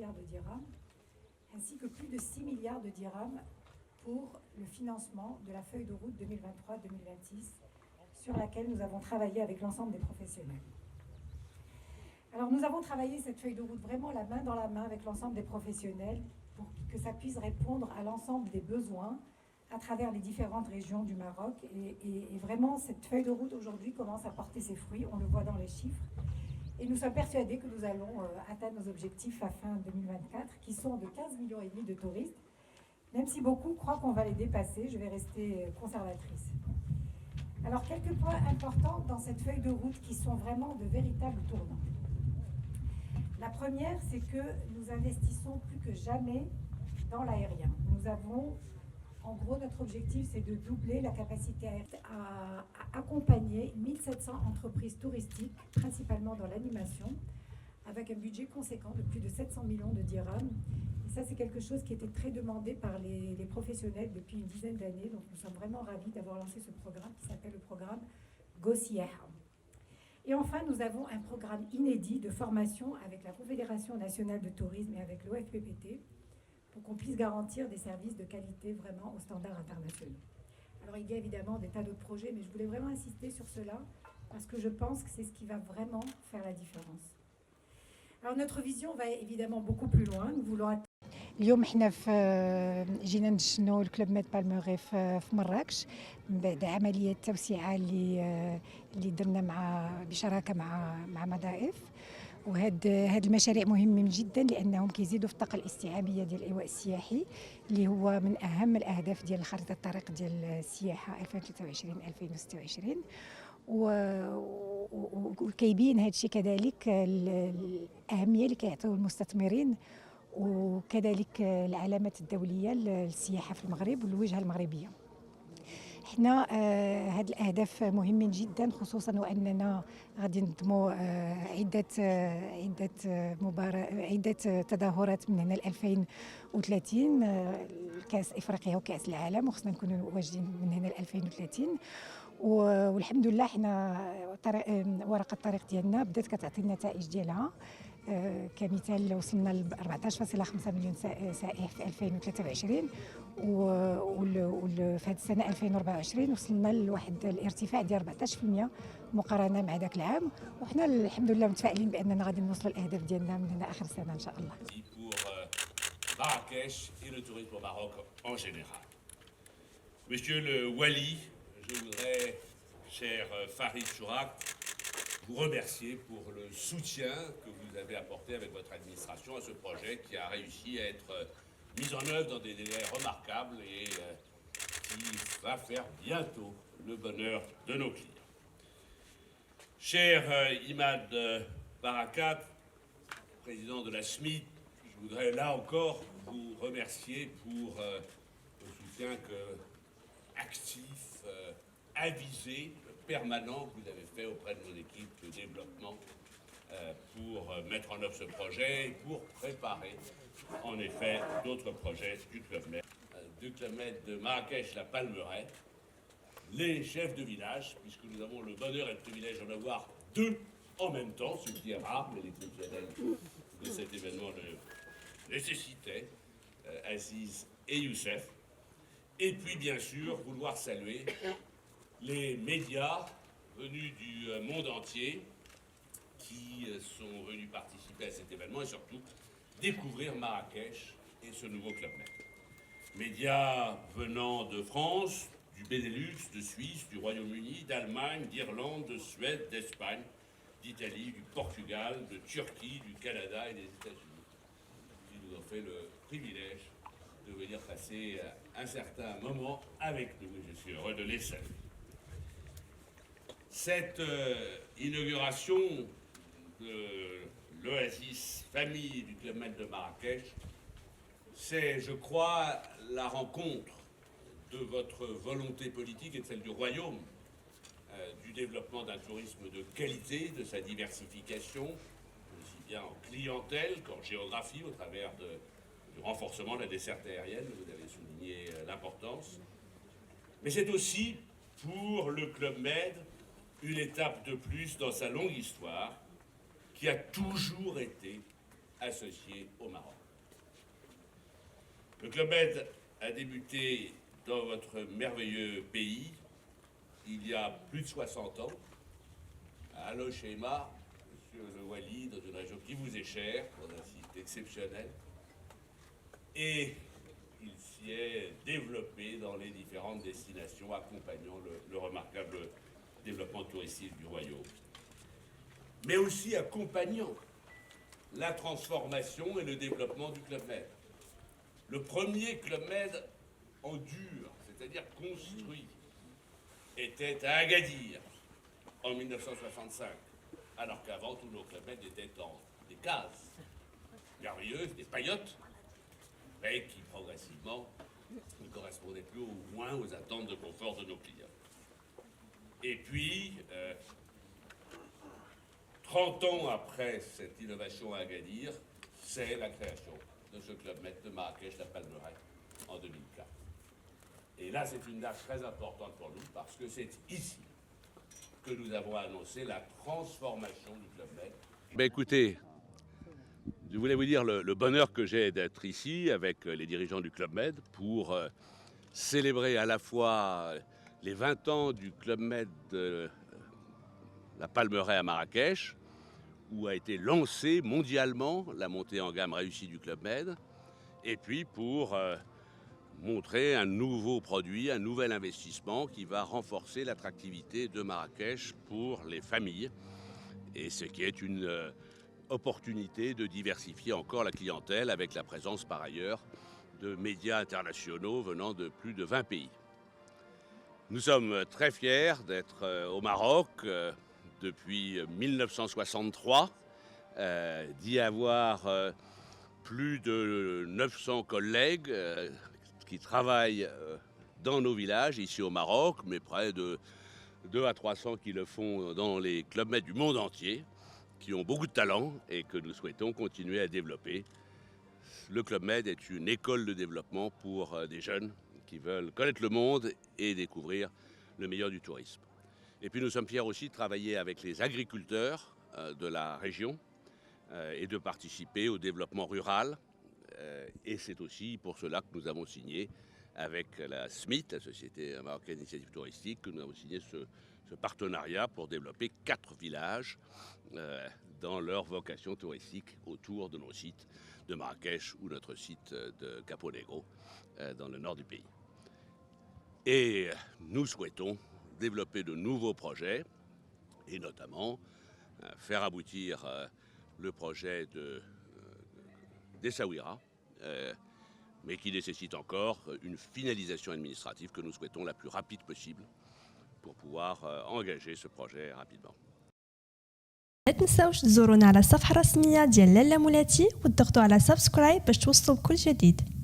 milliards de dirhams, ainsi que plus de 6 milliards de dirhams pour le financement de la feuille de route 2023-2026, sur laquelle nous avons travaillé avec l'ensemble des professionnels. Alors nous avons travaillé cette feuille de route vraiment la main dans la main avec l'ensemble des professionnels pour que ça puisse répondre à l'ensemble des besoins à travers les différentes régions du Maroc. Et vraiment, cette feuille de route aujourd'hui commence à porter ses fruits, on le voit dans les chiffres. Et nous sommes persuadés que nous allons atteindre nos objectifs à fin 2024, qui sont de 15,5 millions de touristes. Même si beaucoup croient qu'on va les dépasser, je vais rester conservatrice. Alors, quelques points importants dans cette feuille de route qui sont vraiment de véritables tournants. La première, c'est que nous investissons plus que jamais dans l'aérien. Nous avons, en gros, notre objectif, c'est de doubler la capacité à accompagner 1700 entreprises touristiques, principalement dans l'animation, avec un budget conséquent de plus de 700 millions de dirhams. Et ça, c'est quelque chose qui était très demandé par les professionnels depuis une dizaine d'années. Donc, nous sommes vraiment ravis d'avoir lancé ce programme qui s'appelle le programme Go Siyaha. Et enfin, nous avons un programme inédit de formation avec la Confédération nationale de tourisme et avec l'OFPPT pour qu'on puisse garantir des services de qualité vraiment aux standards internationaux. Alors, il y a évidemment des tas d'autres projets, mais je voulais vraiment insister sur cela parce que je pense que c'est ce qui va vraiment faire la différence. Alors, notre vision va évidemment beaucoup plus loin. Nous voulons اليوم احنا جينا نشنو الكلوب ميد بالموغي في مراكش بعد عمليه توسعه اللي درنا بشراكه مع مضائف. وهاد المشاريع مهمين جدا لانهم كيزيدوا في الطاقه الاستيعابيه ديال الايواء السياحي اللي هو من اهم الاهداف ديال خريطه الطريق ديال السياحه 2023-2026. وكيبين هذا الشيء كذلك الاهميه اللي كيعطيو المستثمرين وكذلك العلامات الدوليه للسياحه في المغرب والوجهه المغربيه. احنا هاد الاهداف مهمين جدا، خصوصا واننا غادي نضموا عده تظاهرات من هنا ل 2030 كاس افريقيا وكاس العالم، وخصنا نكونوا واجدين من هنا ل 2030. والحمد لله احنا ورقه الطريق ديالنا بدات كتعطي النتائج ديالها. كمثال وصلنا ل 14.5 مليون سائح في 2023 وفي هذه السنه 2024 وصلنا لواحد الارتفاع ديال 14% مقارنه مع ذاك العام، وحنا الحمد لله متفائلين باننا غادي نوصلوا الاهداف ديالنا من هنا اخر السنه ان شاء الله. Pour Marrakech et le tourisme au Maroc en général. Monsieur le Wali, je voudrais, cher Farid Chourak, vous remercier pour le soutien que vous avez apporté avec votre administration à ce projet qui a réussi à être mis en œuvre dans des délais remarquables et qui va faire bientôt le bonheur de nos clients. Cher Imad Barakat, président de la SMID, je voudrais là encore vous remercier pour le soutien actif, avisé, permanent que vous avez fait auprès de nos équipes de développement pour mettre en œuvre ce projet et pour préparer en effet d'autres projets du Club Med de Marrakech-la Palmeraie, les chefs de village, puisque nous avons le bonheur et le privilège d'en avoir deux en même temps, ce qui est rare, mais l'exceptionnel de cet événement le nécessitait, Aziz et Youssef. Et puis bien sûr, vouloir saluer les médias venus du monde entier qui sont venus participer à cet événement et surtout découvrir Marrakech et ce nouveau Club Med. Médias venant de France, du Benelux, de Suisse, du Royaume-Uni, d'Allemagne, d'Irlande, de Suède, d'Espagne, d'Italie, du Portugal, de Turquie, du Canada et des États-Unis, qui nous ont fait le privilège de venir passer un certain moment avec nous et je suis heureux de les saluer. Cette inauguration de l'Oasis Famille du Club Med de Marrakech, c'est, je crois, la rencontre de votre volonté politique et de celle du Royaume, du développement d'un tourisme de qualité, de sa diversification, aussi bien en clientèle qu'en géographie, au travers du renforcement de la desserte aérienne, vous avez souligné l'importance. Mais c'est aussi, pour le Club Med, une étape de plus dans sa longue histoire qui a toujours été associés au Maroc. Le Club Med a débuté dans votre merveilleux pays il y a plus de 60 ans, à Al Hoceima, Monsieur le Wali, dans une région qui vous est chère, dans un site exceptionnel. Et il s'y est développé dans les différentes destinations accompagnant le remarquable développement touristique du royaume. Mais aussi accompagnant la transformation et le développement du Club Med. Le premier Club Med en dur, c'est-à-dire construit, était à Agadir en 1965, alors qu'avant tous nos Club Med étaient dans des cases merveilleuses, des paillotes, mais qui progressivement ne correspondaient plus au moins aux attentes de confort de nos clients. Et puis, 30 ans après cette innovation à Agadir, c'est la création de ce Club Med de Marrakech, la Palmeraie, en 2004. Et là, c'est une date très importante pour nous, parce que c'est ici que nous avons annoncé la transformation du Club Med. Ben écoutez, je voulais vous dire le bonheur que j'ai d'être ici avec les dirigeants du Club Med pour célébrer à la fois les 20 ans du Club Med de la Palmeraie à Marrakech, où a été lancée mondialement la montée en gamme réussie du Club Med, et puis pour montrer un nouveau produit, un nouvel investissement qui va renforcer l'attractivité de Marrakech pour les familles, et ce qui est une opportunité de diversifier encore la clientèle avec la présence par ailleurs de médias internationaux venant de plus de 20 pays. Nous sommes très fiers d'être au Maroc depuis 1963, d'y avoir plus de 900 collègues qui travaillent dans nos villages ici au Maroc, mais près de 200 à 300 qui le font dans les Club Med du monde entier, qui ont beaucoup de talent et que nous souhaitons continuer à développer. Le Club Med est une école de développement pour des jeunes qui veulent connaître le monde et découvrir le meilleur du tourisme. Et puis nous sommes fiers aussi de travailler avec les agriculteurs de la région et de participer au développement rural. Et c'est aussi pour cela que nous avons signé avec la SMIT, la Société Marocaine d'Initiative Touristique, que nous avons signé ce partenariat pour développer 4 villages dans leur vocation touristique autour de nos sites de Marrakech ou notre site de Capo Negro dans le nord du pays. Et nous souhaitons développer de nouveaux projets et notamment faire aboutir le projet d'Essaouira, mais qui nécessite encore une finalisation administrative que nous souhaitons la plus rapide possible pour pouvoir engager ce projet rapidement. لا تنساوش تزورونا على الصفحة الرسمية ديال لالا مولاتي وتضغطوا على سبسكرايب باش توصلوا بكل جديد.